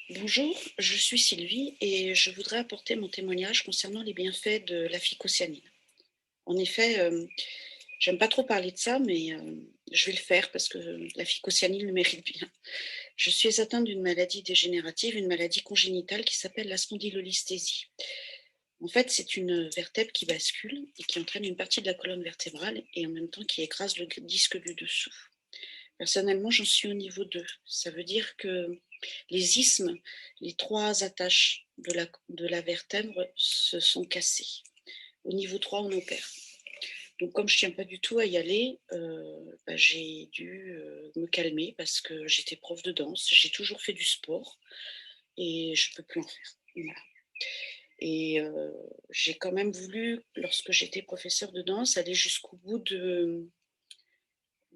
Bonjour, je suis Sylvie et je voudrais apporter mon témoignage concernant les bienfaits de la phycocyanine. En effet, j'aime pas trop parler de ça, mais je vais le faire parce que la phycocyanine le mérite bien. Je suis atteinte d'une maladie dégénérative, une maladie congénitale qui s'appelle la spondylolisthésie. En fait, c'est une vertèbre qui bascule et qui entraîne une partie de la colonne vertébrale et en même temps qui écrase le disque du dessous. Personnellement, j'en suis au niveau 2. Ça veut dire que les isthmes, les 3 attaches de la vertèbre se sont cassées. Au niveau 3, on opère. Donc comme je tiens pas du tout à y aller, j'ai dû, me calmer parce que j'étais prof de danse. J'ai toujours fait du sport et je peux plus en faire. Voilà. Et j'ai quand même voulu, lorsque j'étais professeure de danse, aller jusqu'au bout de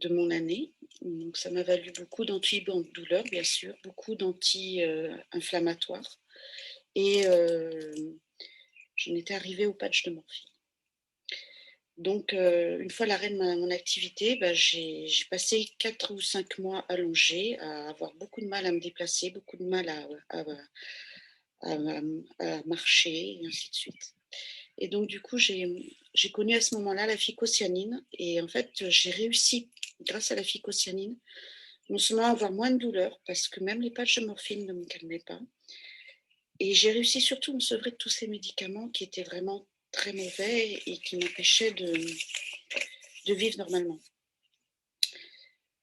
mon année. Donc ça m'a valu beaucoup d'antidouleurs, bien sûr, beaucoup inflammatoires et j'en étais arrivée au patch de morphine. Donc une fois l'arrêt de mon activité, j'ai passé 4 ou 5 mois allongée, à avoir beaucoup de mal à me déplacer, beaucoup de mal à marcher et ainsi de suite. Et donc du coup, j'ai connu à ce moment-là la phycocyanine et en fait, j'ai réussi, grâce à la phycocyanine, non seulement à avoir moins de douleurs parce que même les patchs de morphine ne me calmaient pas et j'ai réussi surtout à me sevrer de tous ces médicaments qui étaient vraiment très mauvais et qui m'empêchaient de vivre normalement.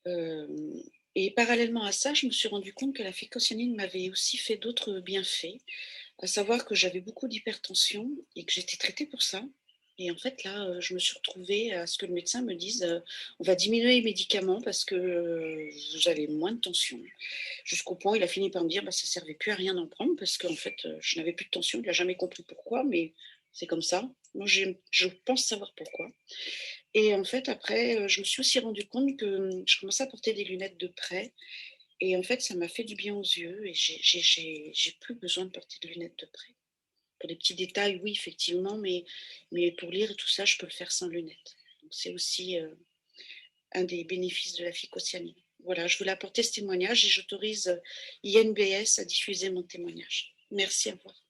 Hem Et parallèlement à ça, je me suis rendu compte que la phycocyanine m'avait aussi fait d'autres bienfaits, à savoir que j'avais beaucoup d'hypertension et que j'étais traitée pour ça. Et en fait, là, je me suis retrouvée à ce que le médecin me dise, «On va diminuer les médicaments parce que, vous avez moins de tension». Jusqu'au point où il a fini par me dire, ça servait plus à rien d'en prendre parce qu'en fait, je n'avais plus de tension. Il a jamais compris pourquoi, mais c'est comme ça. Moi, je pense savoir pourquoi. Et en fait, après, je me suis aussi rendu compte que, je commençais à porter des lunettes de près et en fait, ça m'a fait du bien aux yeux et j'ai plus besoin de porter de lunettes de près. Pour les petits détails, oui, effectivement, mais pour lire et tout ça, je peux le faire sans lunettes. Donc c'est aussi, un des bénéfices de la phycocyanine. Voilà, je voulais apporter ce témoignage et j'autorise, INBS à diffuser mon témoignage. Merci, au revoir.